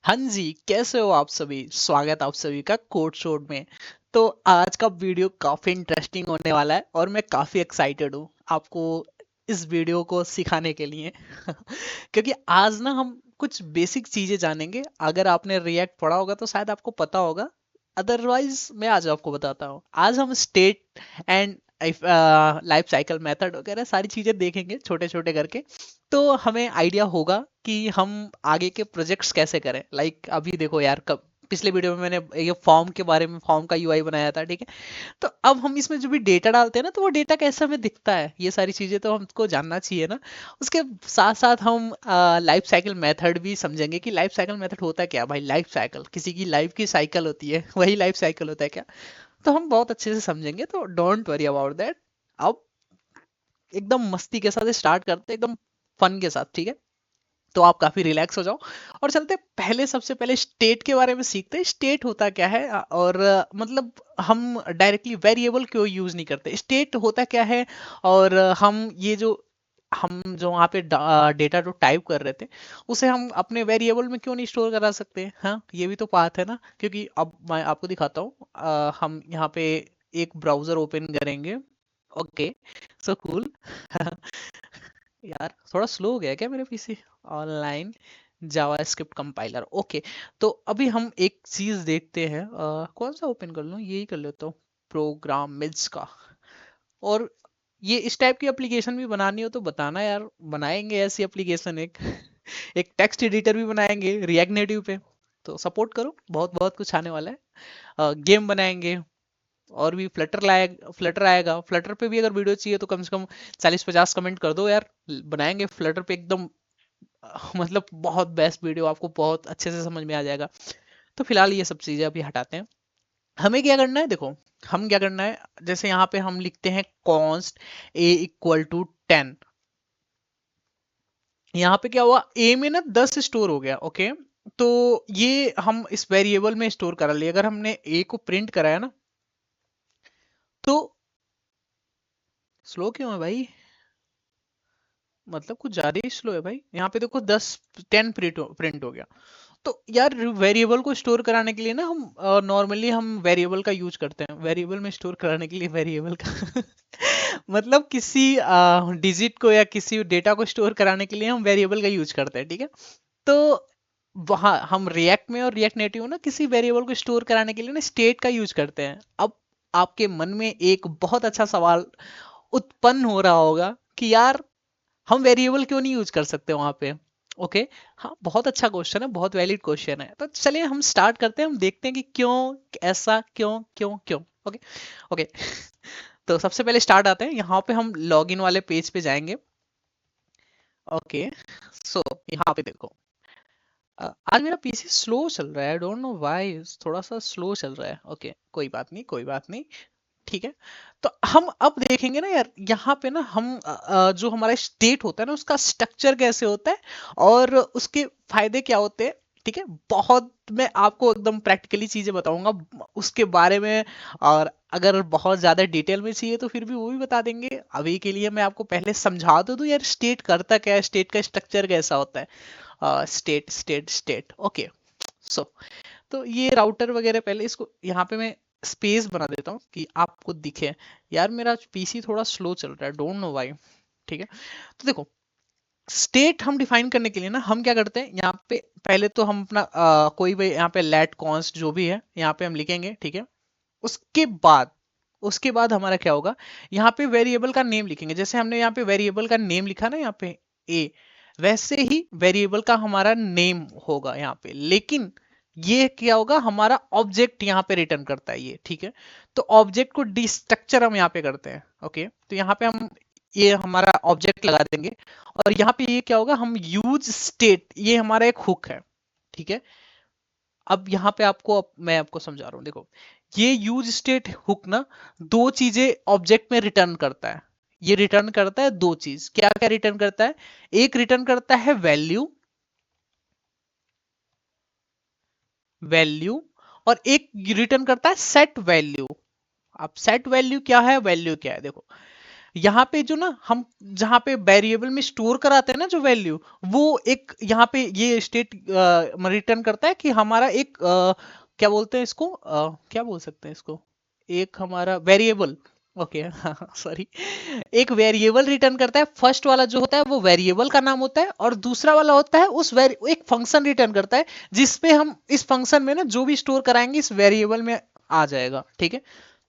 हाँ जी, कैसे हो आप सभी? स्वागत आप सभी का कोड शोड में। तो आज का वीडियो काफी इंटरेस्टिंग होने वाला है और मैं काफी एक्साइटेड हूँ आपको इस वीडियो को सिखाने के लिए। क्योंकि आज ना हम कुछ बेसिक चीजें जानेंगे। अगर आपने रिएक्ट पढ़ा होगा तो शायद आपको पता होगा, अदरवाइज मैं आज आपको बताता हूँ। आज हम state and life cycle method वगैरह सारी चीजें देखेंगे छोटे छोटे करके। तो हमें आइडिया होगा कि हम आगे के प्रोजेक्ट्स कैसे करें। लाइक अभी देखो यार, कब पिछले वीडियो में मैंने ये फॉर्म के बारे में, फॉर्म का यूआई बनाया था, ठीक है। तो अब हम इसमें जो भी डेटा डालते हैं ना, तो वो डेटा कैसे हमें दिखता है, ये सारी चीजें तो हमको जानना चाहिए ना। उसके साथ साथ हम लाइफ साइकिल मेथड भी समझेंगे कि लाइफ साइकिल मेथड होता है क्या। भाई लाइफ साइकिल किसी की लाइफ की साइकिल होती है, वही लाइफ साइकिल होता है क्या। तो हम बहुत अच्छे से समझेंगे, तो डोंट वरी अबाउट दैट। अब एकदम मस्ती के साथ स्टार्ट करते हैं, एकदम फन के साथ, ठीक है। तो आप काफी रिलैक्स हो जाओ और चलते हैं। पहले सबसे पहले स्टेट के बारे में सीखते हैं। स्टेट होता क्या है और मतलब हम डायरेक्टली वेरिएबल क्यों यूज नहीं करते, स्टेट होता क्या है। और हम जो वहाँ पे डेटा जो टाइप कर रहे थे, उसे हम अपने वेरिएबल में क्यों नहीं स्टोर करा सकते। हाँ, ये भी तो बात है ना। क्योंकि अब मैं आपको दिखाता हूँ। हम यहाँ पे एक ब्राउजर ओपन करेंगे। Okay, so cool. यार थोड़ा स्लो हो गया क्या मेरा PC? Online JavaScript compiler, okay. तो अभी हम एक चीज देखते हैं, कौन सा ओपन कर लूँ, यही कर लेता हूँ, प्रोग्राम मिल्स का। और ये इस टाइप की एप्लीकेशन भी बनानी हो तो बताना यार, बनाएंगे ऐसी एप्लीकेशन एक। एक टेक्स्ट एडिटर भी बनाएंगे रिएक्ट नेटिव पे। तो सपोर्ट करो, बहुत बहुत कुछ आने वाला है। गेम बनाएंगे और भी फ्लटर आएगा। फ्लटर पे भी अगर वीडियो चाहिए तो कम से कम 40-50 कमेंट कर दो यार। बनाएंगे फ्लटर पे एकदम। मतलब बहुत बेस्ट वीडियो, आपको बहुत अच्छे से समझ में आ जाएगा। तो फिलहाल ये सब चीजें अभी हटाते हैं। हमें क्या करना है, देखो। हम क्या करना है, जैसे यहाँ पे हम लिखते हैं कॉन्स्ट a = 10। यहाँ पे क्या हुआ, ए में ना 10 स्टोर हो गया, ओके। तो ये हम इस वेरिएबल में स्टोर करा लिए। अगर हमने ए को प्रिंट कराया ना, तो स्लो क्यों है भाई? मतलब कुछ ज्यादा ही स्लो है भाई। यहाँ पे देखो 10 प्रिंट हो गया। तो यार वेरिएबल को स्टोर कराने के लिए ना, हम नॉर्मली हम वेरिएबल का यूज करते हैं। वेरिएबल में स्टोर कराने के लिए वेरिएबल का मतलब किसी डिजिट को या किसी डेटा को स्टोर कराने के लिए हम वेरिएबल का यूज करते हैं, ठीक है। तो वहाँ हम रिएक्ट में और रिएक्ट नेटिव ना किसी वेरिएबल को स्टोर कराने के लिए ना स्टेट का यूज करते हैं। अब आपके मन में एक बहुत अच्छा सवाल उत्पन्न हो रहा होगा कि यार हम वेरिएबल क्यों नहीं यूज कर सकते वहां पे। ओके, हाँ, बहुत अच्छा क्वेश्चन है, बहुत वैलिड क्वेश्चन है। तो चलिए हम स्टार्ट करते हैं, हम देखते हैं कि क्यों, ऐसा क्यों क्यों क्यों। Okay okay. तो सबसे पहले स्टार्ट आते हैं, यहाँ पे हम लॉगिन वाले पेज पे जाएंगे। ओके, सो यहाँ पे देखो। आज मेरा पीसी स्लो चल रहा है, डोंट नो व्हाई, थोड़ा सा स्लो चल रहा है। ओके, कोई बात नहीं, कोई बात नहीं, ठीक है। तो हम अब देखेंगे ना यार, यहाँ पे ना हम जो हमारा स्टेट होता है ना, उसका स्ट्रक्चर कैसे होता है और उसके फायदे क्या होते हैं, ठीक है। बहुत मैं आपको एकदम प्रैक्टिकली चीजें बताऊंगा उसके बारे में। और अगर बहुत ज्यादा डिटेल में चाहिए तो फिर भी वो भी बता देंगे। अभी के लिए मैं आपको पहले समझा तो दूं यार, स्टेट करता क्या है, स्टेट का स्ट्रक्चर कैसा होता है। State state state, okay. So तो ये राउटर वगैरह, पहले इसको यहाँ पे मैं स्पेस बना देता हूँ कि आपको दिखे। यार मेरा पीसी थोड़ा स्लो चल रहा है, डोंट नो व्हाई, ठीक है। तो देखो, स्टेट हम डिफाइन करने के लिए ना हम क्या करते हैं, यहाँ पे पहले तो हम अपना कोई भी यहाँ पे लेट कॉन्स्ट जो भी है यहाँ पे हम लिखेंगे, ठीक है। उसके बाद उसके बाद हमारा क्या होगा, यहाँ पे वेरिएबल का नेम लिखेंगे। जैसे हमने यहाँ पे वेरिएबल का नेम लिखा ना यहाँ पे ए, वैसे ही वेरिएबल का हमारा नेम होगा यहाँ पे। लेकिन ये क्या होगा, हमारा ऑब्जेक्ट यहाँ पे रिटर्न करता है ये, ठीक है। तो ऑब्जेक्ट को डिस्ट्रक्चर हम यहाँ पे करते हैं, ओके। तो यहाँ पे हम ये हमारा ऑब्जेक्ट लगा देंगे। और यहाँ पे ये क्या होगा, हम यूज स्टेट, ये हमारा एक हुक है, ठीक है। अब यहाँ पे मैं आपको समझा रहा हूँ, देखो। ये यूज स्टेट हुक ना दो चीजें ऑब्जेक्ट में रिटर्न करता है। ये रिटर्न करता है दो चीज, क्या क्या रिटर्न करता है। एक रिटर्न करता है वैल्यू, वैल्यू। और एक रिटर्न करता है सेट वैल्यू। अब सेट वैल्यू क्या है, वैल्यू क्या है, देखो। यहाँ पे जो ना हम जहाँ पे वेरिएबल में स्टोर कराते हैं ना जो वैल्यू, वो एक यहाँ पे ये स्टेट रिटर्न करता है कि हमारा एक क्या बोलते हैं इसको, क्या बोल सकते हैं इसको, एक हमारा वेरिएबल, ओके सॉरी, एक वेरिएबल रिटर्न करता है। फर्स्ट वाला जो होता है वो वेरिएबल का नाम होता है, और दूसरा वाला होता है एक फंक्शन रिटर्न करता है, जिसपे हम इस फंक्शन में ना जो भी स्टोर कराएंगे इस वेरिएबल में आ जाएगा, ठीक है।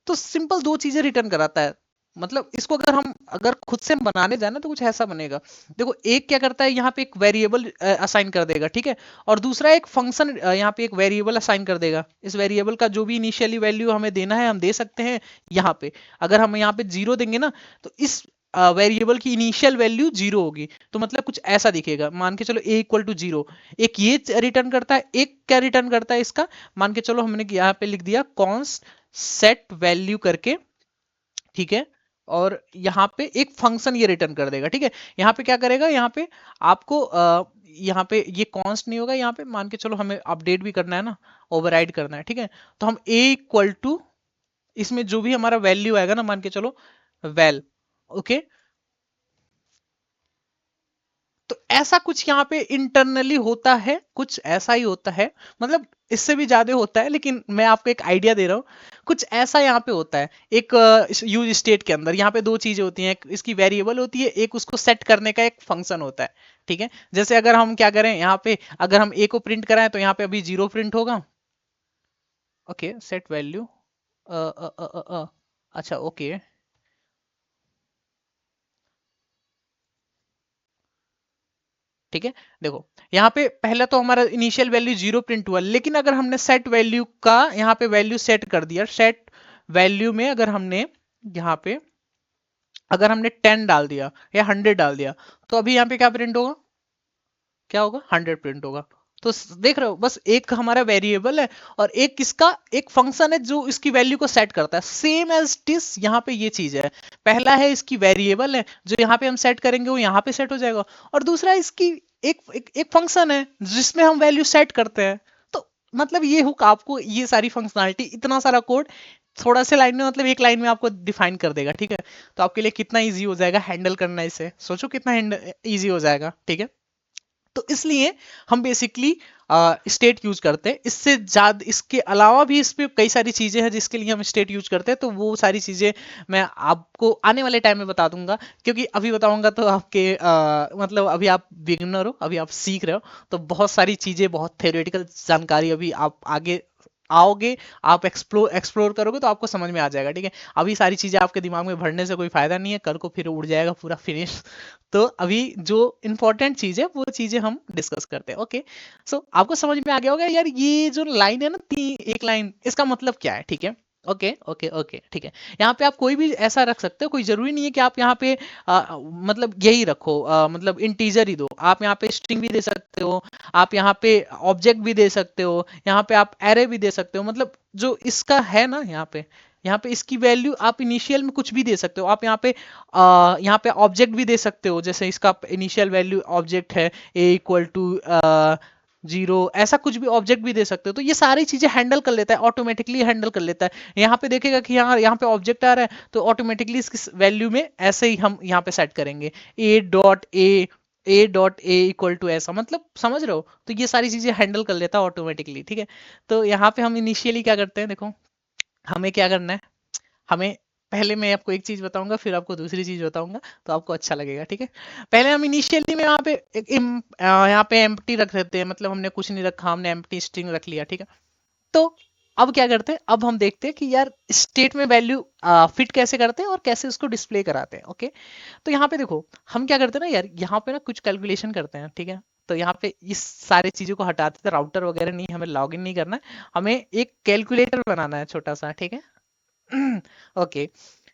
तो सिंपल दो चीजें रिटर्न कराता है। मतलब इसको अगर खुद से हम बनाने जाए ना तो कुछ ऐसा बनेगा। देखो एक क्या करता है, यहाँ पे एक वेरिएबल असाइन कर देगा, ठीक है, और दूसरा एक फंक्शन यहाँ पे एक वेरिएबल असाइन कर देगा। इस वेरिएबल का जो भी इनिशियली वैल्यू हमें देना है हम दे सकते हैं यहाँ पे। अगर हम यहाँ पे 0 देंगे ना तो इस वेरिएबल की इनिशियल वैल्यू 0 होगी। तो मतलब कुछ ऐसा दिखेगा, मान के चलो a इक्वल टू 0। एक ये रिटर्न करता है, एक क्या रिटर्न करता है इसका, मान के चलो हमने यहाँ पे लिख दिया कॉन्स्ट सेट वैल्यू करके, ठीक है, और यहाँ पे एक फंक्शन ये रिटर्न कर देगा, ठीक है। यहाँ पे क्या करेगा, यहाँ पे आपको यहाँ पे ये कॉन्स्ट नहीं होगा, यहाँ पे मान के चलो हमें अपडेट भी करना है ना, ओवरराइड करना है, ठीक है। तो हम a इक्वल टू इसमें जो भी हमारा वैल्यू आएगा ना, मान के चलो वैल, ओके। तो ऐसा कुछ यहाँ पे इंटरनली होता है, कुछ ऐसा ही होता है, मतलब इससे भी ज्यादा होता है, लेकिन मैं आपको एक आइडिया दे रहा हूँ। कुछ ऐसा यहाँ पे होता है, एक यूज स्टेट के अंदर यहाँ पे दो चीजें होती हैं, एक इसकी वेरिएबल होती है, एक उसको सेट करने का एक फंक्शन होता है, ठीक है। जैसे अगर हम क्या करें यहाँ पे, अगर हम ए को प्रिंट कराएं तो यहाँ पे अभी 0 प्रिंट होगा, ओके, सेट वैल्यू, अच्छा ओके, ठीक है। देखो यहाँ पे पहले तो हमारा इनिशियल वैल्यू 0 प्रिंट हुआ, लेकिन अगर हमने सेट वैल्यू का यहाँ पे वैल्यू सेट कर दिया, सेट वैल्यू में अगर हमने यहाँ पे अगर हमने 10 डाल दिया या 100 डाल दिया, तो अभी यहाँ पे क्या प्रिंट होगा, क्या होगा, 100 प्रिंट होगा। तो देख रहे हो, बस एक हमारा वेरिएबल है और एक इसका एक फंक्शन है जो इसकी वैल्यू को सेट करता है। सेम एज टिस यहाँ पे ये चीज है, पहला है इसकी वेरिएबल है जो यहाँ पे हम सेट करेंगे वो यहाँ पे सेट हो जाएगा, और दूसरा इसकी एक फंक्शन है जिसमें हम वैल्यू सेट करते हैं। तो मतलब ये हुक आपको ये सारी फंक्शनैलिटी, इतना सारा कोड थोड़ा से लाइन में, मतलब एक लाइन में आपको डिफाइन कर देगा, ठीक है। तो आपके लिए कितना इजी हो जाएगा हैंडल करना, इसे सोचो कितना इजी हो जाएगा, ठीक है। तो इसलिए हम बेसिकली स्टेट यूज करते हैं। इससे ज्यादा इसके अलावा भी इस पे कई सारी चीजें हैं जिसके लिए हम स्टेट यूज करते हैं, तो वो सारी चीजें मैं आपको आने वाले टाइम में बता दूंगा, क्योंकि अभी बताऊंगा तो आपके मतलब अभी आप बिगिनर हो, अभी आप सीख रहे हो, तो बहुत सारी चीजें, बहुत थ्योरेटिकल जानकारी अभी आप आगे आओगे, आप एक्सप्लोर करोगे तो आपको समझ में आ जाएगा, ठीक है। अभी सारी चीजें आपके दिमाग में भरने से कोई फायदा नहीं है, कल को फिर उड़ जाएगा पूरा फिनिश। तो अभी जो इंपॉर्टेंट चीज है वो चीजें हम डिस्कस करते हैं, ओके। सो आपको समझ में आ गया होगा यार, ये जो लाइन है ना, एक लाइन, इसका मतलब क्या है, ठीक है। ओके ओके ओके, ठीक है। यहाँ पे आप कोई भी ऐसा रख सकते हो, कोई जरूरी नहीं है कि आप यहाँ पे मतलब यही रखो, मतलब इंटीजर ही दो, आप यहाँ पे स्ट्रिंग भी दे सकते हो, आप यहाँ पे ऑब्जेक्ट भी दे सकते हो, यहाँ पे आप एरे भी दे सकते हो, मतलब जो इसका है ना, यहाँ पे इसकी वैल्यू आप इनिशियल में कुछ भी दे सकते हो। आप यहाँ पे ऑब्जेक्ट भी दे सकते हो, जैसे इसका इनिशियल वैल्यू ऑब्जेक्ट है ए इक्वल टू 0, ऐसा कुछ भी ऑब्जेक्ट भी दे सकते हो। तो ये सारी चीजें हैंडल कर लेता है, ऑटोमेटिकली हैंडल कर लेता है। यहाँ पे देखेगा कि यहाँ पे ऑब्जेक्ट आ रहा है, तो ऑटोमेटिकली इसकी वैल्यू में ऐसे ही हम यहाँ पे सेट करेंगे A dot A equal to ऐसा, मतलब समझ रहे हो। तो ये सारी चीजें हैंडल कर लेता है ऑटोमेटिकली, ठीक है। तो यहाँ पे हम इनिशियली क्या करते हैं, देखो हमें क्या करना है, हमें पहले मैं आपको एक चीज बताऊंगा फिर आपको दूसरी चीज बताऊंगा, तो आपको अच्छा लगेगा, ठीक है। पहले हम इनिशियली में यहाँ पे यहाँ पे एम्प्टी रख देते हैं, मतलब हमने कुछ नहीं रखा, हमने एम्प्टी स्ट्रिंग रख लिया, ठीक है। तो अब क्या करते हैं, अब हम देखते हैं कि यार स्टेट में वैल्यू फिट कैसे करते हैं और कैसे उसको डिस्प्ले कराते हैं, ओके। तो यहाँ पे देखो हम क्या करते हैं ना यार, यहाँ पे ना कुछ कैलकुलेशन करते हैं, ठीक है। तो यहाँ पे इस सारे चीजों को हटाते थे, राउटर वगैरह नहीं, हमें लॉगिन नहीं करना है, हमें एक कैलकुलेटर बनाना है छोटा सा, ठीक है। ओके,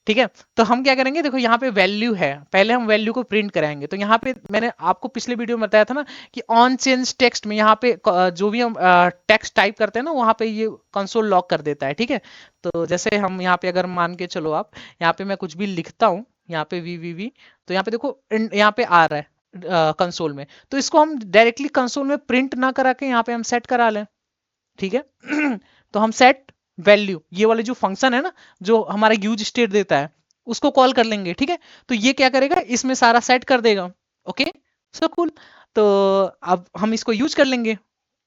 ठीक है। तो हम क्या करेंगे, देखो यहाँ पे वैल्यू है, पहले हम वैल्यू को प्रिंट कराएंगे। तो यहाँ पे मैंने आपको पिछले वीडियो में बताया था ना कि ऑन चेंज टेक्स्ट में यहाँ पे जो भी हम टेक्स्ट टाइप करते हैं ना, वहाँ पे ये कंसोल लॉक कर देता है, ठीक है। तो जैसे हम यहाँ पे अगर मान के चलो, आप यहाँ पे मैं कुछ भी लिखता हूँ, यहाँ पे वी, तो यहाँ पे देखो यहाँ पे आ रहा है कंसोल में। तो इसको हम डायरेक्टली कंसोल में प्रिंट ना करा के यहाँ पे हम सेट करा लें, ठीक है। तो हम सेट वैल्यू, ये वाले जो फंक्शन है ना जो हमारा यूज स्टेट देता है, उसको कॉल कर लेंगे, ठीक है। तो ये क्या करेगा, इसमें सारा सेट कर देगा। Okay, so cool. तो अब हम इसको यूज कर लेंगे।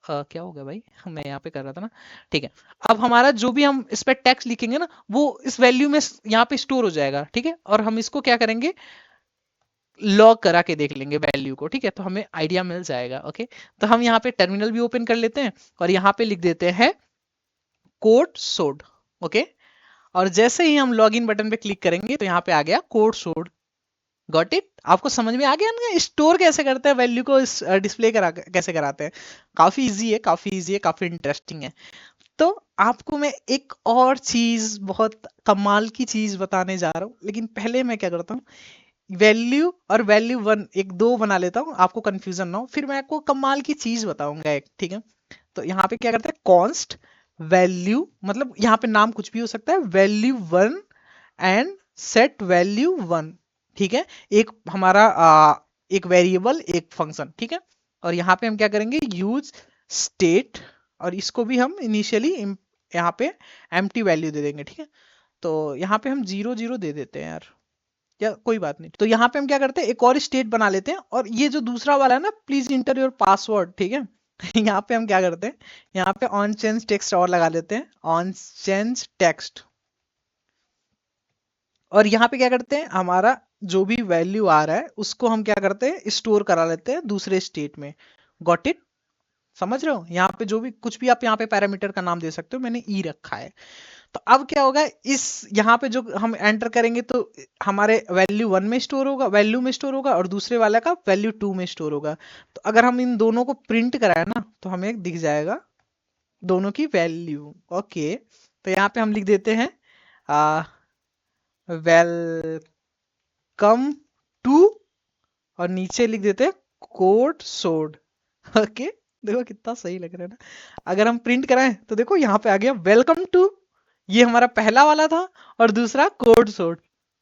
क्या हो गया भाई, मैं यहाँ पे कर रहा था ना, ठीक है। अब हमारा जो भी हम इस पे टेक्स्ट लिखेंगे ना, वो इस वैल्यू में यहाँ पे स्टोर हो जाएगा, ठीक है। और हम इसको क्या करेंगे, लॉग करा के देख लेंगे वैल्यू को, ठीक है। तो हमें आइडिया मिल जाएगा। ओके, तो हम यहाँ पे टर्मिनल भी ओपन कर लेते हैं और यहाँ पे लिख देते हैं कोड सोड। ओके, और जैसे ही हम लॉगिन बटन पे क्लिक करेंगे तो यहाँ पे आ गया कोड सोड। गॉट इट, आपको समझ में आ गया ना स्टोर कैसे करते हैं वैल्यू को, डिस्प्ले करा कैसे कराते हैं। काफी इजी है, काफी इजी है, काफी इंटरेस्टिंग है। तो आपको मैं एक और चीज, बहुत कमाल की चीज बताने जा रहा हूँ, लेकिन पहले मैं क्या करता हूँ, वैल्यू और वैल्यू वन एक दो बना लेता हूँ, आपको कंफ्यूजन ना हो, फिर मैं आपको कमाल की चीज बताऊंगा एक, ठीक है। तो यहाँ पे क्या करते हैं, कॉन्स्ट वैल्यू, मतलब यहाँ पे नाम कुछ भी हो सकता है, value one and set value one, ठीक है। एक हमारा एक वेरिएबल, एक फंक्शन, ठीक है। और यहाँ पे हम क्या करेंगे, यूज स्टेट, और इसको भी हम इनिशियली यहाँ पे एम्प्टी वैल्यू दे देंगे, ठीक है। तो यहाँ पे हम 0 0 दे देते हैं यार, या कोई बात नहीं। तो यहाँ पे हम क्या करते हैं, एक और स्टेट बना लेते हैं, और ये जो दूसरा वाला है ना, प्लीज इंटर योर पासवर्ड, ठीक है। यहाँ पे हम क्या करते हैं, यहाँ पे ऑन चेंज टेक्स्ट और लगा लेते हैं, ऑन चेंज टेक्स्ट। और यहाँ पे क्या करते हैं, हमारा जो भी वैल्यू आ रहा है उसको हम क्या करते हैं, स्टोर करा लेते हैं दूसरे स्टेट में। गॉट इट, समझ रहे हो। यहाँ पे जो भी कुछ भी आप यहाँ पे पैरामीटर का नाम दे सकते हो, मैंने ई रखा है। तो अब क्या होगा, इस यहाँ पे जो हम एंटर करेंगे तो हमारे वैल्यू वन में स्टोर होगा, वैल्यू में स्टोर होगा, और दूसरे वाला का वैल्यू टू में स्टोर होगा। तो अगर हम इन दोनों को प्रिंट कराए ना, तो हमें दिख जाएगा दोनों की वैल्यू। ओके, तो यहाँ पे हम लिख देते हैं वेलकम टू, और नीचे लिख देते हैं कोड सोड। ओके, देखो कितना सही लग रहा है ना। अगर हम प्रिंट कराएं तो देखो यहाँ पे आ गया वेलकम टू, ये हमारा पहला वाला था, और दूसरा कोड सोड।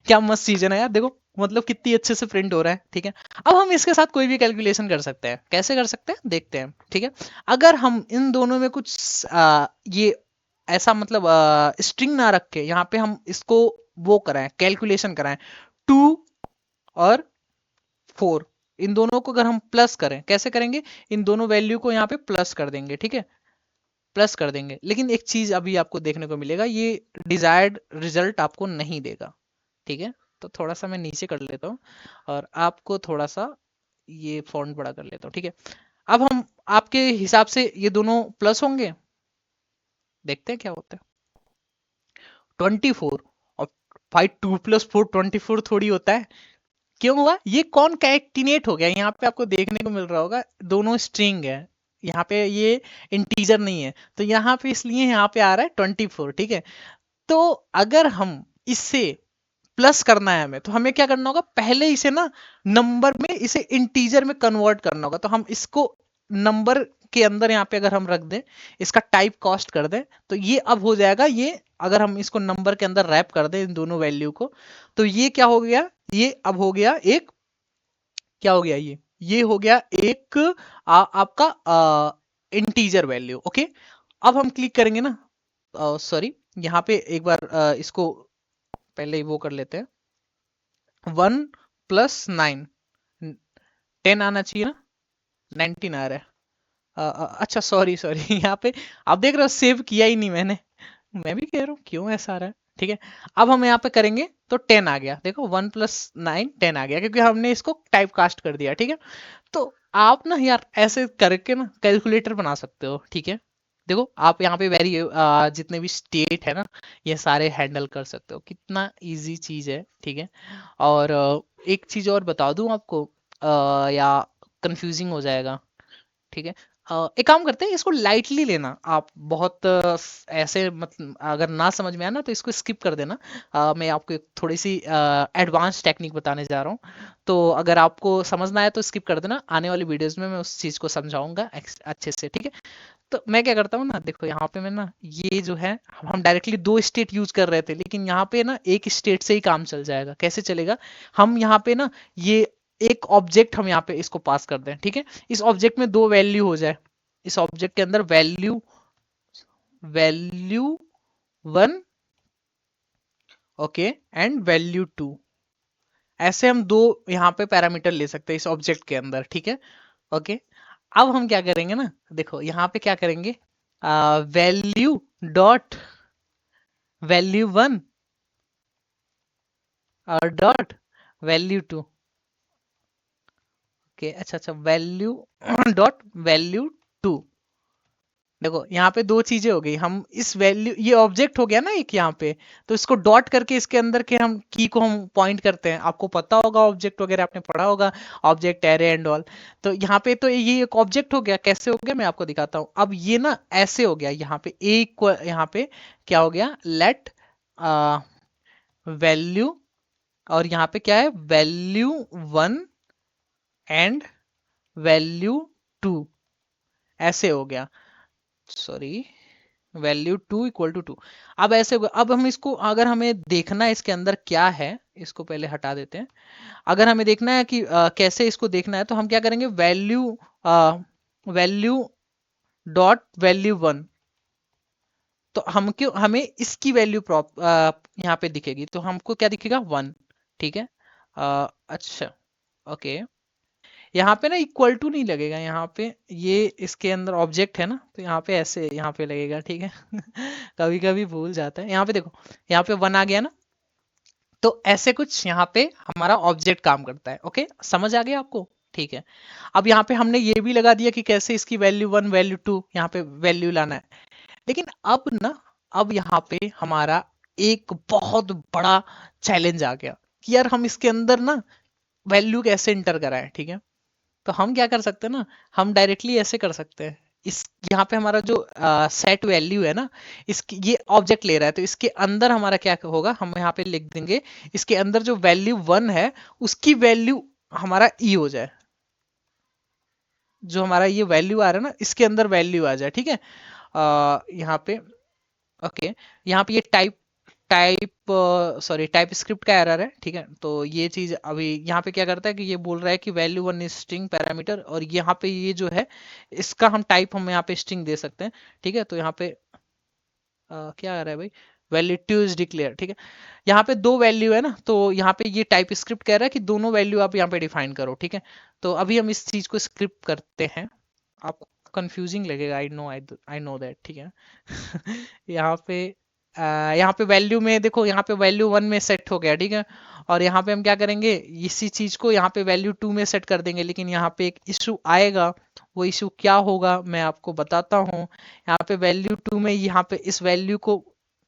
क्या मस्त चीज है ना यार, देखो मतलब कितनी अच्छे से प्रिंट हो रहा है, ठीक है। अब हम इसके साथ कोई भी कैलकुलेशन कर सकते हैं, कैसे कर सकते हैं देखते हैं, ठीक है। अगर हम इन दोनों में कुछ ये ऐसा मतलब स्ट्रिंग ना रख के यहाँ पे हम इसको वो कराएं, कैलकुलेशन कराएं, टू और फोर, इन दोनों को अगर हम प्लस करें, कैसे करेंगे, इन दोनों वैल्यू को यहाँ पे प्लस कर देंगे, ठीक है, प्लस कर देंगे। लेकिन एक चीज अभी आपको देखने को मिलेगा, ये डिजायर्ड रिजल्ट आपको नहीं देगा, ठीक है। तो थोड़ा सा मैं नीचे कर लेता हूँ, और आपको थोड़ा सा ये फॉन्ट बड़ा कर लेता हूँ, ठीक है। अब हम आपके हिसाब से ये दोनों प्लस होंगे, देखते हैं क्या होता है। 24, और भाई 2 + 4 24 थोड़ी होता है। क्यों हुआ, ये कौन कैरेक्टिनेट हो गया, यहाँ पे आपको देखने को मिल रहा होगा दोनों स्ट्रिंग है, यहाँ पे ये इंटीजर नहीं है, तो यहाँ पे इसलिए यहाँ पे आ रहा है 24, ठीक है। तो अगर हम इससे प्लस करना है हमें, तो हमें क्या करना होगा, पहले इसे ना नंबर में, इसे इंटीजर में कन्वर्ट करना होगा। तो हम इसको नंबर के अंदर यहाँ पे अगर हम रख दें, इसका टाइप कास्ट कर दें, तो ये अब हो जाएगा ये, अगर हम इसको नंबर के अंदर रैप कर दें इन दोनों वैल्यू को, तो ये क्या हो गया, ये अब हो गया एक, क्या हो गया, ये हो गया एक आपका इंटीजर वैल्यू। ओके, अब हम क्लिक करेंगे ना, सॉरी यहाँ पे एक बार इसको पहले ही वो कर लेते हैं, 1 + 9 10 आना चाहिए ना, 19 आ रहा है। अच्छा सॉरी सॉरी यहाँ पे आप देख रहे हो सेव किया ही नहीं मैंने, मैं भी कह रहा हूँ क्यों ऐसा आ रहा है, ठीक है। अब हम यहाँ पे करेंगे तो 10 आ गया, देखो 1 + 9 10 आ गया, क्योंकि हमने इसको टाइप कास्ट कर दिया, ठीक है। तो आप ना यार ऐसे करके ना कैलकुलेटर बना सकते हो, ठीक है। देखो आप यहाँ पे वेरी जितने भी स्टेट है ना, ये सारे हैंडल कर सकते हो, कितना इजी चीज है, ठीक है। और एक चीज और बता दूं आपको, या कंफ्यूजिंग हो जाएगा, ठीक है। एक काम करते हैं, इसको लाइटली लेना आप, बहुत ऐसे मतलब अगर ना समझ में आया ना तो इसको स्किप कर देना। मैं आपको एक थोड़ी सी एडवांस टेक्निक बताने जा रहा हूँ, तो अगर आपको समझना है तो स्किप कर देना, आने वाली वीडियोस में मैं उस चीज़ को समझाऊंगा अच्छे से, ठीक है। तो मैं क्या करता हूँ ना, देखो यहाँ पे मैं ना ये जो है, हम डायरेक्टली दो स्टेट यूज कर रहे थे, लेकिन यहाँ पे ना एक स्टेट से ही काम चल जाएगा। कैसे चलेगा, हम यहाँ पे ना ये एक ऑब्जेक्ट हम यहाँ पे इसको पास कर दें, ठीक है। इस ऑब्जेक्ट में दो वैल्यू हो जाए, इस ऑब्जेक्ट के अंदर value value one okay, and value 2। ऐसे हम दो यहाँ पे पैरामीटर ले सकते हैं इस ऑब्जेक्ट के अंदर, ठीक है। ओके, अब हम क्या करेंगे ना, देखो यहाँ पे क्या करेंगे, वैल्यू डॉट वैल्यू 1 और डॉट वैल्यू 2। ओके, अच्छा अच्छा, वैल्यू डॉट वैल्यू 2। देखो यहाँ पे दो चीजें हो गई, हम इस वैल्यू, ये ऑब्जेक्ट हो गया ना एक यहाँ पे, तो इसको डॉट करके इसके अंदर के हम की को हम पॉइंट करते हैं। आपको पता होगा ऑब्जेक्ट वगैरह आपने पढ़ा होगा, ऑब्जेक्ट एरे एंड ऑल। तो यहाँ पे तो ये एक ऑब्जेक्ट हो गया, कैसे हो गया मैं आपको दिखाता हूँ। अब ये ना ऐसे हो गया, यहाँ पे एक यहाँ पे क्या हो गया, लेट वैल्यू, और यहाँ पे क्या है, वैल्यू 1 एंड वैल्यू 2, ऐसे हो गया, सॉरी, वैल्यू 2 इक्वल टू 2। अब ऐसे होगा, अब हम इसको, अगर हमें देखना है इसके अंदर क्या है, इसको पहले हटा देते हैं। अगर हमें देखना है कि कैसे इसको देखना है, तो हम क्या करेंगे, वैल्यू वैल्यू डॉट वैल्यू 1। तो हम क्यों, हमें इसकी वैल्यू यहाँ पे दिखेगी, तो हमको क्या दिखेगा, 1, ठीक है। अच्छा, ओके, यहाँ पे ना इक्वल टू नहीं लगेगा, यहाँ पे ये इसके अंदर ऑब्जेक्ट है ना, तो यहाँ पे ऐसे यहाँ पे लगेगा, ठीक है। कभी कभी भूल जाता है। यहाँ पे देखो, यहाँ पे 1 आ गया ना, तो ऐसे कुछ यहाँ पे हमारा ऑब्जेक्ट काम करता है। ओके, समझ आ गया आपको, ठीक है। अब यहाँ पे हमने ये भी लगा दिया कि कैसे इसकी वैल्यू 1 वैल्यू 2 यहाँ पे वैल्यू लाना है। लेकिन अब ना, अब यहाँ पे हमारा एक बहुत बड़ा चैलेंज आ गया कि यार हम इसके अंदर ना वैल्यू कैसे इंटर कराएं, ठीक है। तो हम क्या कर सकते हैं ना, हम डायरेक्टली ऐसे कर सकते हैं, इस यहाँ पे हमारा जो सेट वैल्यू है ना, इसकी ये ऑब्जेक्ट ले रहा है, तो इसके अंदर हमारा क्या होगा, हम यहाँ पे लिख देंगे, इसके अंदर जो वैल्यू 1 है उसकी वैल्यू हमारा ई हो जाए, जो हमारा ये वैल्यू आ रहा है ना, इसके अंदर वैल्यू आ जाए, ठीक है। यहाँ पे, ओके, यहाँ पे ये type type sorry type script का एरर है, ठीक है। तो ये चीज अभी यहाँ पे क्या करता है कि ये बोल रहा है कि वैल्यू 1 इज स्ट्रिंग पैरामीटर, और यहाँ पे ये जो है इसका हम टाइप, हम यहाँ पे स्ट्रिंग दे सकते हैं, ठीक है। तो यहाँ पे क्या आ रहा है भाई, वैल्यू 2 इज डिक्लेयर, ठीक है। यहाँ पे दो वैल्यू है ना, तो यहाँ पे ये टाइप स्क्रिप्ट कह रहा है कि दोनों वैल्यू आप यहाँ पे डिफाइन करो, ठीक है। तो अभी हम इस चीज को स्क्रिप्ट करते हैं, आपको कंफ्यूजिंग लगेगा, आई नो दैट, ठीक है। यहाँ पे यहाँ पे वैल्यू में देखो, यहाँ पे वैल्यू 1 में सेट हो गया, ठीक है। और यहाँ पे हम क्या करेंगे, इसी चीज को यहाँ पे वैल्यू 2 में सेट कर देंगे, लेकिन यहाँ पे एक इशू आएगा। वो इशू क्या होगा मैं आपको बताता हूँ। यहाँ पे वैल्यू 2 में यहाँ पे इस वैल्यू को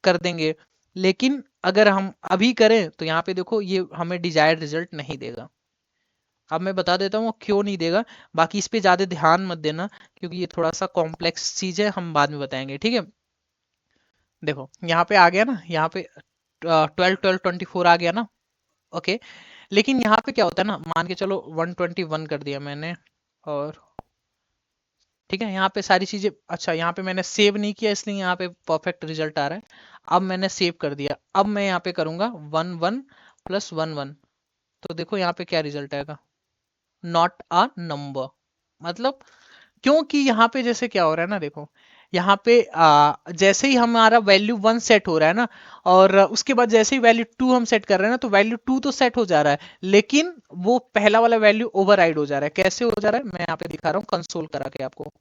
कर देंगे, लेकिन अगर हम अभी करें तो यहाँ पे देखो ये हमें डिजायर्ड रिजल्ट नहीं देगा। अब मैं बता देता हूँ क्यों नहीं देगा, बाकी इस पे ज्यादा ध्यान मत देना, क्योंकि ये थोड़ा सा कॉम्प्लेक्स चीज है, हम बाद में बताएंगे, ठीक है। देखो यहाँ पे आ गया ना, यहाँ पे 12 12 24 आ गया ना, ओके। लेकिन यहाँ पे क्या होता है ना, मान के चलो 121 कर दिया मैंने, और ठीक है, यहाँ पे सारी चीजें, अच्छा यहाँ पे मैंने सेव नहीं किया इसलिए यहाँ पे परफेक्ट रिजल्ट आ रहा है। अब मैंने सेव कर दिया, अब मैं यहाँ पे करूंगा 1 1 प्लस 1 1, तो देखो यहाँ पे क्या रिजल्ट आएगा, नॉट अ नंबर। मतलब, क्योंकि यहाँ पे जैसे क्या हो रहा है ना, देखो यहाँ पे जैसे ही हमारा वैल्यू 1 सेट हो रहा है ना, और उसके बाद जैसे ही वैल्यू 2 हम सेट कर रहे हैं ना, तो वैल्यू 2 तो सेट हो जा रहा है, लेकिन वो पहला वाला वैल्यू ओवरराइड हो जा रहा है। कैसे हो जा रहा है मैं यहाँ पे दिखा रहा हूँ कंसोल करा के आपको।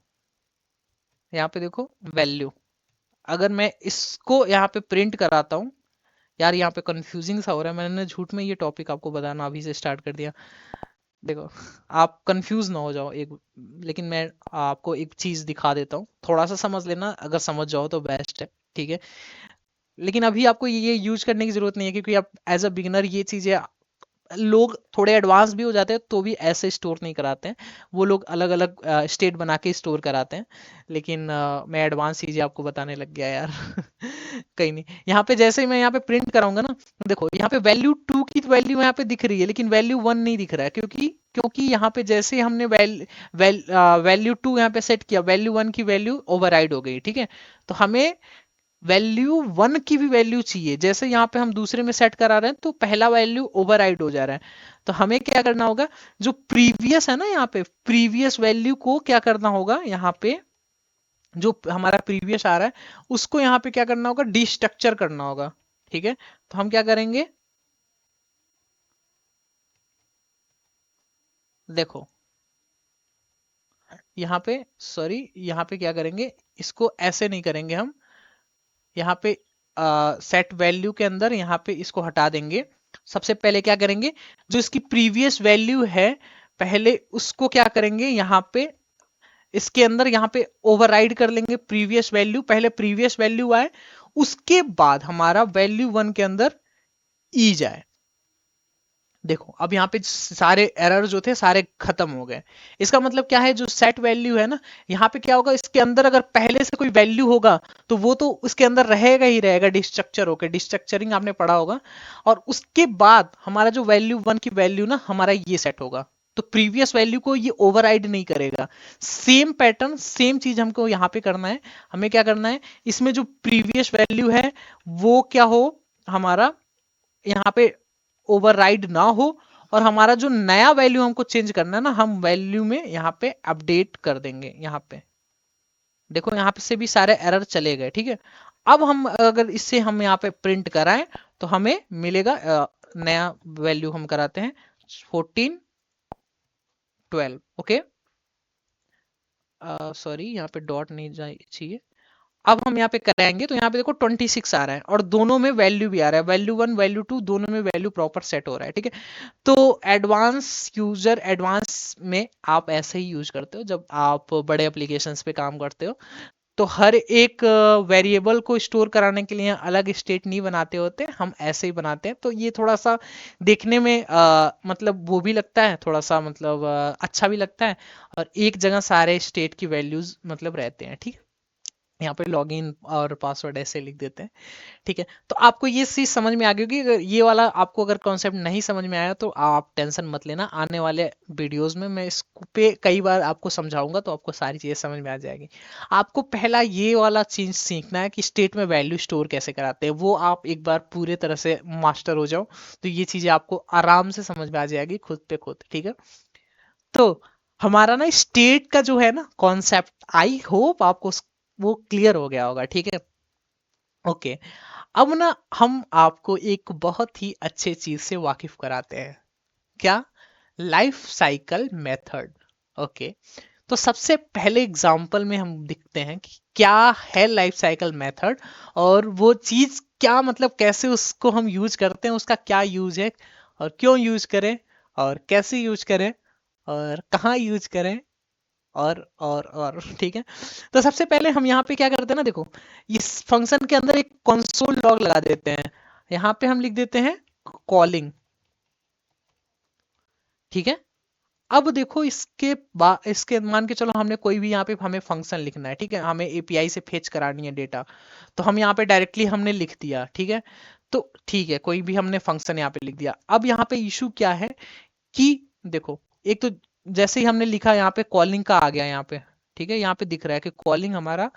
यहाँ पे देखो वैल्यू, अगर मैं इसको यहाँ पे प्रिंट कराता हूँ, यार यहाँ पे कंफ्यूजिंग सा हो रहा है, मैंने झूठ में ये टॉपिक आपको बताना अभी से स्टार्ट कर दिया। देखो, आप कंफ्यूज ना हो जाओ एक, लेकिन मैं आपको एक चीज दिखा देता हूँ, थोड़ा सा समझ लेना, अगर समझ जाओ तो बेस्ट है, ठीक है। लेकिन अभी आपको ये यूज करने की जरूरत नहीं है, क्योंकि आप एज अ बिगिनर ये चीजें, लोग थोड़े एडवांस भी हो जाते हैं तो भी ऐसे स्टोर नहीं कराते हैं, वो लोग अलग अलग स्टेट बना के स्टोर कराते हैं। लेकिन मैं एडवांस चीजें आपको बताने लग गया यार। कहीं नहीं, यहाँ पे जैसे ही मैं यहाँ पे प्रिंट कराऊंगा ना, देखो यहाँ पे वैल्यू 2 की वैल्यू यहाँ पे दिख रही है, लेकिन वैल्यू 1 नहीं दिख रहा है, क्योंकि क्योंकि यहाँ पे जैसे ही हमने वैल्यू 2 यहाँ पे सेट किया, वैल्यू 1 की वैल्यू ओवरराइड हो गई, ठीक है। तो हमें वैल्यू 1 की भी वैल्यू चाहिए, जैसे यहाँ पे हम दूसरे में सेट करा रहे हैं तो पहला वैल्यू ओवरराइड हो जा रहा है। तो हमें क्या करना होगा, जो प्रीवियस है ना, यहाँ पे प्रीवियस वैल्यू को क्या करना होगा, यहाँ पे जो हमारा प्रीवियस आ रहा है उसको यहाँ पे क्या करना होगा, डिस्ट्रक्चर करना होगा। ठीक है, तो हम क्या करेंगे, देखो यहाँ पे, सॉरी यहाँ पे क्या करेंगे, इसको ऐसे नहीं करेंगे हम, यहाँ पे सेट वैल्यू के अंदर यहाँ पे इसको हटा देंगे। सबसे पहले क्या करेंगे, जो इसकी प्रीवियस वैल्यू है पहले उसको क्या करेंगे, यहाँ पे इसके अंदर यहाँ पे ओवरराइड कर लेंगे प्रीवियस वैल्यू, पहले प्रीवियस वैल्यू आए, उसके बाद हमारा वैल्यू वन के अंदर ई जाए। देखो अब यहाँ पे सारे एरर जो थे सारे खत्म हो गए। इसका मतलब क्या है, जो सेट वैल्यू है ना, यहाँ पे क्या होगा, इसके अंदर अगर पहले से कोई वैल्यू होगा तो वो तो उसके अंदर रहेगा ही रहेगा, डिस्ट्रक्चर होकर, डिस्ट्रक्चरिंग आपने पढ़ा होगा। और उसके बाद हमारा जो वैल्यू वन की वैल्यू ना हमारा ये सेट होगा, तो प्रीवियस वैल्यू को ये ओवरराइड नहीं करेगा। सेम पैटर्न सेम चीज हमको यहाँ पे करना है। हमें क्या करना है, इसमें जो प्रीवियस वैल्यू है वो क्या हो, हमारा यहाँ पे ओवरराइड ना हो, और हमारा जो नया वैल्यू हमको चेंज करना है ना, हम वैल्यू में यहाँ पे अपडेट कर देंगे। यहाँ पे देखो यहाँ पे से भी सारे एरर चले गए, ठीक है। अब हम अगर इससे हम यहाँ पे प्रिंट कराएं तो हमें मिलेगा नया वैल्यू हम कराते हैं 14 12, ओके, सॉरी यहाँ पे डॉट नहीं चाहिए। अब हम यहाँ पे कराएंगे तो यहाँ पे देखो 26 आ रहा है, और दोनों में वैल्यू भी आ रहा है, वैल्यू वन वैल्यू टू दोनों में वैल्यू प्रॉपर सेट हो रहा है, ठीक है। तो एडवांस यूजर एडवांस में आप ऐसे ही यूज करते हो जब आप बड़े एप्लीकेशंस पे काम करते हो, तो हर एक वेरिएबल को स्टोर कराने के लिए अलग स्टेट नहीं बनाते होते, हम ऐसे ही बनाते हैं। तो ये थोड़ा सा देखने में मतलब वो भी लगता है थोड़ा सा, मतलब अच्छा भी लगता है, और एक जगह सारे स्टेट की वैल्यूज मतलब रहते हैं, ठीक है। यहाँ पे लॉगिन और पासवर्ड ऐसे लिख देते हैं, ठीक है। तो आपको ये चीज समझ में आ गई होगी। अगर ये वाला आपको अगर कॉन्सेप्ट नहीं समझ में आया तो आप टेंशन मत लेना, आने वाले वीडियोस में मैं इस पे कई बार आपको समझाऊंगा तो आपको सारी चीजें समझ में आ जाएगी। आपको पहला ये वाला चीज सीखना है कि स्टेट में वैल्यू स्टोर कैसे कराते हैं, वो आप एक बार पूरे तरह से मास्टर हो जाओ तो ये चीजें आपको आराम से समझ में आ जाएगी खुद पे खुद, ठीक है। तो हमारा ना स्टेट का जो है ना कॉन्सेप्ट, आई होप आपको वो क्लियर हो गया होगा, ठीक है। ओके, अब ना हम आपको एक बहुत ही अच्छे चीज से वाकिफ कराते हैं। क्या? Life cycle method. ओके, तो सबसे पहले एग्जांपल में हम दिखते हैं कि क्या है लाइफ साइकिल मेथड, और वो चीज क्या, मतलब कैसे उसको हम यूज करते हैं, उसका क्या यूज है, और क्यों यूज करें, और कैसे यूज करें, और कहाँ यूज करें, और ठीक है। तो सबसे पहले हम यहाँ पे क्या करते हैं ना, देखो इस फंक्शन के अंदर एक कंसोल लॉग लगा देते हैं। यहाँ पे हम लिख देते हैं कॉलिंग, ठीक है। अब देखो इसके मान के चलो हमने कोई भी यहाँ पे हमें फंक्शन लिखना है, ठीक है, हमें एपीआई से फेच करानी है डेटा, तो हम यहाँ पे डायरेक्टली हमने लिख दिया, ठीक है। तो ठीक है, कोई भी हमने फंक्शन यहाँ पे लिख दिया। अब यहाँ पे इशू क्या है कि देखो, एक तो जैसे ही हमने लिखा यहाँ पे कॉलिंग का आ गया यहाँ पे, ठीक है, यहाँ पे दिख रहा है कि कॉलिंग हमारा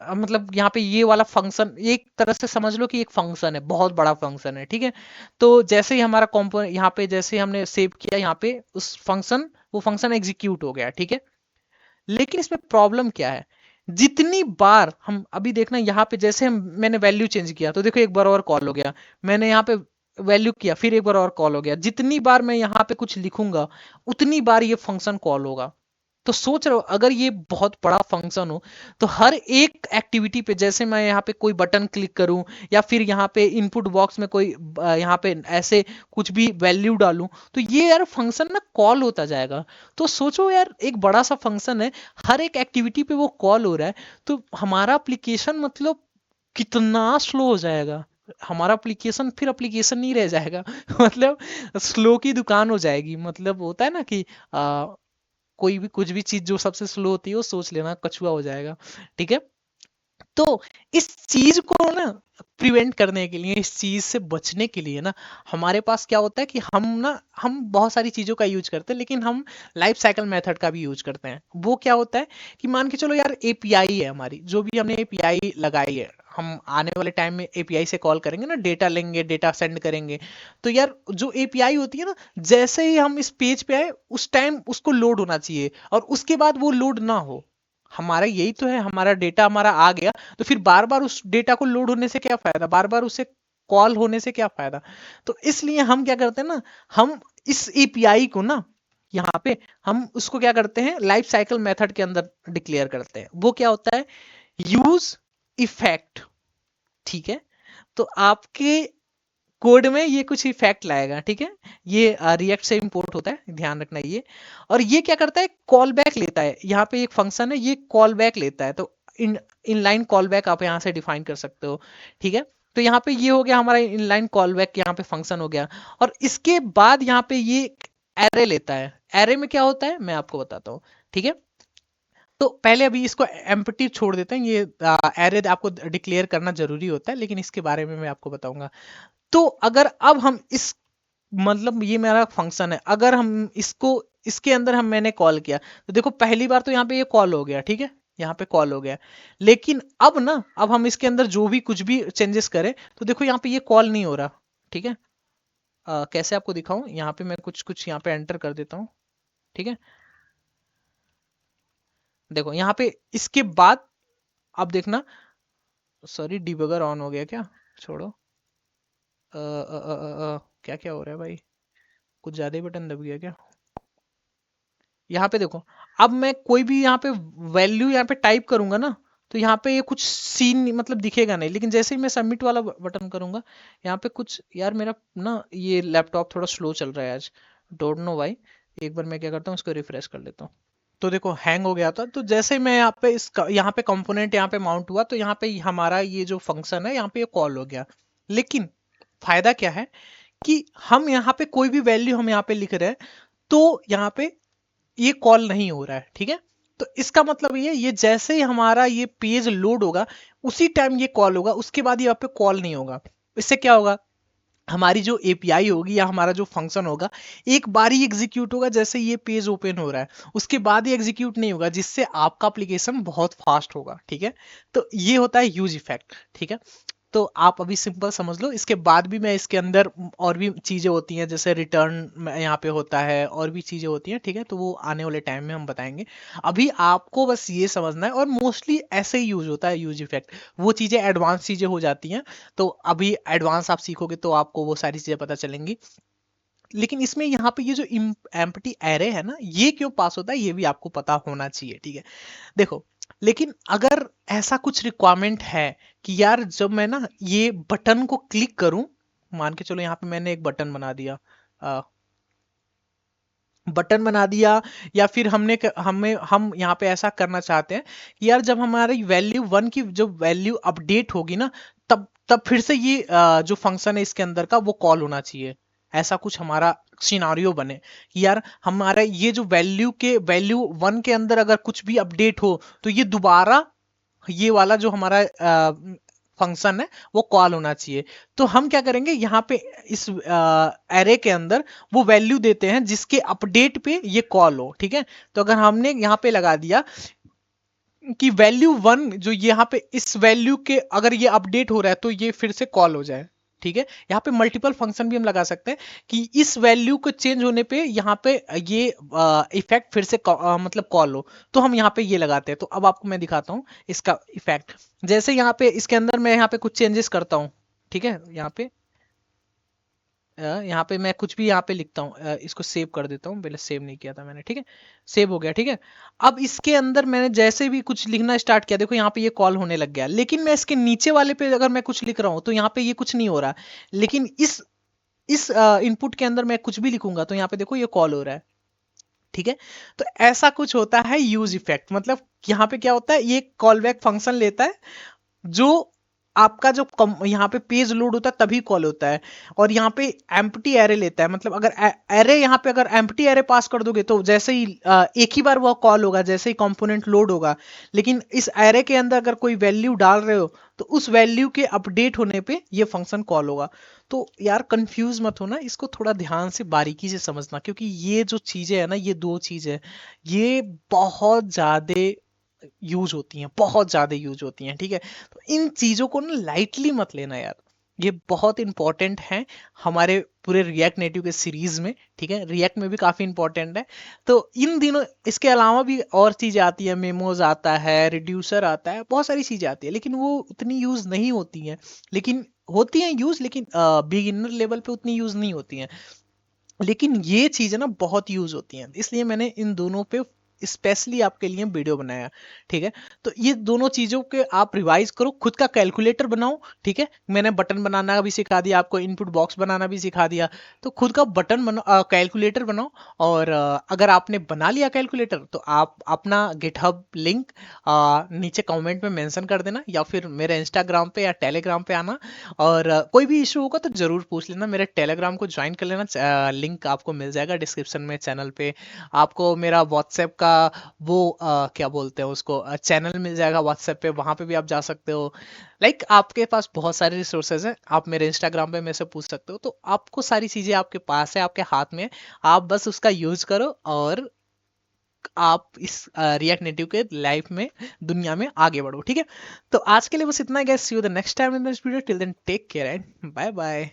मतलब यहाँ पे ये वाला फंक्शन एक तरह से समझ लो कि एक फंक्शन है, बहुत बड़ा फंक्शन है, ठीक है। तो जैसे ही हमारा कॉम्पोनेंट यहाँ पे जैसे ही हमने सेव किया यहाँ पे उस फंक्शन, वो फंक्शन एग्जीक्यूट हो गया, ठीक है। लेकिन इसमें प्रॉब्लम क्या है, जितनी बार हम अभी देखना यहाँ पे जैसे मैंने वैल्यू चेंज किया तो देखो एक बार और कॉल हो गया, मैंने यहाँ पे वैल्यू किया फिर एक बार और कॉल हो गया, जितनी बार मैं यहाँ पे कुछ लिखूंगा उतनी बार ये फंक्शन कॉल होगा। तो सोच रहे हो अगर ये बहुत बड़ा फंक्शन हो तो हर एक एक्टिविटी पे जैसे मैं यहाँ पे कोई बटन क्लिक करूं या फिर यहाँ पे इनपुट बॉक्स में कोई यहाँ पे ऐसे कुछ भी वैल्यू डालूं तो ये यार फंक्शन ना कॉल होता जाएगा। तो सोचो यार एक बड़ा सा फंक्शन है, हर एक एक्टिविटी पे वो कॉल हो रहा है, तो हमारा एप्लीकेशन मतलब कितना स्लो हो जाएगा। हमारा एप्लीकेशन फिर एप्लीकेशन नहीं रह जाएगा मतलब स्लो की दुकान हो जाएगी। मतलब होता है ना कि कोई भी कुछ भी चीज जो सबसे स्लो होती है वो सोच लेना कछुआ हो जाएगा, ठीक है। तो इस चीज को ना प्रिवेंट करने के लिए, इस चीज से बचने के लिए ना हमारे पास क्या होता है कि हम बहुत सारी चीजों का यूज करते हैं, लेकिन हम लाइफ साइकिल मेथड का भी यूज करते हैं। वो क्या होता है कि मान के चलो यार एपीआई है हमारी, जो भी हमने एपीआई लगाई है, हम आने वाले टाइम में एपीआई से कॉल करेंगे ना, डेटा लेंगे, डेटा सेंड करेंगे। तो यार जो एपीआई होती है ना, जैसे ही हम इस पेज पे आए उस टाइम उसको लोड होना चाहिए, और उसके बाद वो लोड ना हो। हमारा यही तो है, हमारा डेटा हमारा आ गया तो फिर बार बार उस डेटा को लोड होने से क्या फायदा, बार बार उसे कॉल होने से क्या फायदा। तो इसलिए हम क्या करते हैं ना, हम इस एपीआई को ना यहाँ पे हम उसको क्या करते हैं, लाइफ साइकिल मेथड के अंदर डिक्लेयर करते हैं। वो क्या होता है, यूज इफेक्ट। ठीक है, तो आपके कोड में ये कुछ इफेक्ट लाएगा। ठीक है, ये रिएक्ट से इंपोर्ट होता है, ध्यान रखना ये। और ये क्या करता है, कॉल बैक लेता है। यहाँ पे एक फंक्शन है, ये कॉल बैक लेता है। तो इनलाइन कॉल बैक आप यहाँ से डिफाइन कर सकते हो। ठीक है, तो यहाँ पे ये हो गया हमारा इनलाइन कॉल बैक, यहाँ पे फंक्शन हो गया। और इसके बाद यहाँ पे ये एरे लेता है। एरे में क्या होता है मैं आपको बताता हूँ। ठीक है, तो पहले अभी इसको एम्प्टी छोड़ देते हैं, ये एरे आपको डिक्लेयर करना जरूरी होता है, लेकिन इसके बारे में मैं आपको बताऊंगा। तो अगर अब हम इस, मतलब ये मेरा फंक्शन है, अगर हम इसको, इसके अंदर हम मैंने कॉल किया, तो देखो पहली बार तो यहाँ पे ये कॉल हो गया। ठीक है, यहाँ पे कॉल हो गया। लेकिन अब ना, अब हम इसके अंदर जो भी कुछ भी चेंजेस करें, तो देखो यहाँ पे ये कॉल नहीं हो रहा। ठीक है, कैसे आपको दिखाऊं, यहाँ पे मैं कुछ कुछ यहाँ पे एंटर कर देता हूँ। ठीक है, देखो यहाँ पे इसके बाद, अब देखना, सॉरी डिबगर ऑन हो गया क्या, छोड़ो। क्या क्या हो रहा है भाई, कुछ ज्यादा ही बटन दब गया क्या। यहाँ पे देखो, अब मैं कोई भी यहाँ पे वैल्यू यहाँ पे टाइप करूंगा ना, तो यहाँ पे ये कुछ सीन मतलब दिखेगा नहीं। लेकिन जैसे ही मैं सबमिट वाला बटन करूंगा, यहाँ पे कुछ, यार मेरा ना ये लैपटॉप थोड़ा स्लो चल रहा है आज, डोंट नो व्हाई। एक बार मैं क्या करता हूँ, इसको रिफ्रेश कर लेता हूँ। तो देखो हैंग हो गया था। तो जैसे ही मैं यहाँ पे इस यहाँ पे कंपोनेंट यहाँ पे माउंट हुआ, तो यहाँ पे हमारा ये जो फंक्शन है यहाँ पे ये कॉल हो गया। लेकिन फायदा क्या है कि हम यहाँ पे कोई भी वैल्यू हम यहाँ पे लिख रहे हैं, तो यहाँ पे ये कॉल नहीं हो रहा है। ठीक है, तो इसका मतलब ये जैसे ही हमारा ये पेज लोड होगा, उसी टाइम ये कॉल होगा, उसके बाद ये यहाँ पे कॉल नहीं होगा। इससे क्या होगा, हमारी जो एपीआई होगी या हमारा जो फंक्शन होगा, एक बार ही एग्जीक्यूट होगा जैसे ये पेज ओपन हो रहा है, उसके बाद ही एग्जीक्यूट नहीं होगा, जिससे आपका एप्लीकेशन बहुत फास्ट होगा। ठीक है, तो ये होता है यूज इफेक्ट। ठीक है, तो आप अभी सिंपल समझ लो। इसके बाद भी मैं इसके अंदर और भी चीजें होती हैं, जैसे रिटर्न यहाँ पे होता है, और भी चीजें होती हैं। ठीक है, तो वो आने वाले टाइम में हम बताएंगे। अभी आपको बस ये समझना है, और मोस्टली ऐसे ही यूज होता है यूज इफेक्ट। वो चीजें एडवांस चीजें हो जाती हैं, तो अभी एडवांस आप सीखोगे तो आपको वो सारी चीजें पता चलेंगी। लेकिन इसमें यहाँ पे ये जो एम्प्टी एरे है ना, ये क्यों पास होता है, ये भी आपको पता होना चाहिए। ठीक है, देखो, लेकिन अगर ऐसा कुछ रिक्वायरमेंट है कि यार जब मैं ना ये बटन को क्लिक करूं, मान के चलो यहाँ पे मैंने एक बटन बना दिया, बटन बना दिया, या फिर हम यहाँ पे ऐसा करना चाहते हैं कि यार जब हमारी वैल्यू 1 की जो वैल्यू अपडेट होगी ना, तब तब फिर से ये जो फंक्शन है इसके अंदर का वो कॉल होना चाहिए। ऐसा कुछ हमारा सिनारियो बने कि यार हमारा ये जो वैल्यू 1 के अंदर अगर कुछ भी अपडेट हो, तो ये दोबारा ये वाला जो हमारा फंक्शन है वो कॉल होना चाहिए। तो हम क्या करेंगे, यहाँ पे इस एरे के अंदर वो वैल्यू देते हैं जिसके अपडेट पे ये कॉल हो। ठीक है, तो अगर हमने यहाँ पे लगा दिया कि वैल्यू 1 जो यहाँ पे इस वैल्यू के अगर ये अपडेट हो रहा है, तो ये फिर से कॉल हो जाए। ठीक है, यहाँ पे मल्टीपल फंक्शन भी हम लगा सकते हैं कि इस वैल्यू को चेंज होने पे यहाँ पे ये इफेक्ट फिर से मतलब कॉल हो, तो हम यहाँ पे ये लगाते हैं। तो अब आपको मैं दिखाता हूँ इसका इफेक्ट। जैसे यहाँ पे इसके अंदर मैं यहाँ पे कुछ चेंजेस करता हूँ। ठीक है, यहाँ पे मैं कुछ भी यहाँ पे लिखता हूँ, इसको सेव कर देता हूँ, पहले सेव नहीं किया था मैंने। ठीक है, सेव हो गया। ठीक है, अब इसके अंदर मैंने जैसे भी कुछ लिखना स्टार्ट किया, देखो यहाँ पे ये कॉल होने लग गया। लेकिन मैं इसके नीचे वाले पे अगर मैं कुछ लिख रहा हूँ, तो यहाँ पे ये कुछ नहीं हो रहा। लेकिन इस इनपुट के अंदर मैं कुछ भी लिखूंगा, तो यहाँ पे देखो ये कॉल हो रहा है। ठीक है, तो ऐसा कुछ होता है यूज इफेक्ट। मतलब यहाँ पे क्या होता है, ये कॉल बैक फंक्शन लेता है, जो आपका जो यहाँ पे पेज लोड होता है तभी कॉल होता है। और यहाँ पे एम्प्टी एरे लेता है, मतलब अगर एरे यहाँ पे अगर एम्प्टी एरे पास कर दोगे, तो जैसे ही एक ही बार वो कॉल होगा जैसे ही कंपोनेंट लोड होगा। लेकिन इस एरे के अंदर अगर कोई वैल्यू डाल रहे हो, तो उस वैल्यू के अपडेट होने पे ये फंक्शन कॉल होगा। तो यार कंफ्यूज मत होना, इसको थोड़ा ध्यान से बारीकी से समझना, क्योंकि ये जो चीजें है ना, ये दो चीजें ये बहुत ज्यादा यूज होती हैं, बहुत ज्यादा यूज होती हैं। ठीक है, तो इन चीजों को ना लाइटली मत लेना यार, ये बहुत इंपॉर्टेंट है हमारे पूरे रिएक्ट नेटिव के सीरीज में। ठीक है, रिएक्ट में भी काफी इंपॉर्टेंट है। तो इन दिनों इसके अलावा भी और चीजें आती है, मेमोज आता है, रिड्यूसर आता है, बहुत सारी चीजें आती है, लेकिन वो उतनी यूज नहीं होती हैं। लेकिन होती हैं यूज, लेकिन बिगिनर लेवल पे उतनी यूज नहीं होती हैं। लेकिन ये चीजें ना बहुत यूज होती हैं, इसलिए मैंने इन दोनों पे स्पेशली आपके लिए वीडियो बनाया। ठीक है, तो ये दोनों चीजों के आप रिवाइज करो, खुद का कैलकुलेटर बनाओ। ठीक है, मैंने बटन बनाना भी सिखा दिया आपको, इनपुट बॉक्स बनाना भी सिखा दिया। तो खुद का बटन बनाओ, कैलकुलेटर बनाओ। और अगर आपने बना लिया कैलकुलेटर तो आप अपना गिटहब लिंक नीचे कमेंट में मेंशन कर देना, या फिर मेरे इंस्टाग्राम पे या टेलीग्राम पे आना। और कोई भी इशू होगा तो जरूर पूछ लेना, मेरे टेलीग्राम को ज्वाइन कर लेना, लिंक आपको मिल जाएगा डिस्क्रिप्शन में चैनल पे। आपको मेरा व्हाट्सएप का वो क्या बोलते हैं उसको, चैनल मिल जाएगा व्हाट्सएप पे, वहां पे भी आप जा सकते हो। लाइक आपके पास बहुत सारे रिसोर्सेज हैं, आप मेरे इंस्टाग्राम पे मेरे से पूछ सकते हो। तो आपको सारी चीजें आपके पास है, आपके हाथ में है, आप बस उसका यूज करो और आप इस रिएक्ट नेटिव के लाइफ में, दुनिया में आगे बढ़ो। ठीक है, तो आज के लिए बस इतना ही guys, see you the next time in this video, till then take care and bye bye.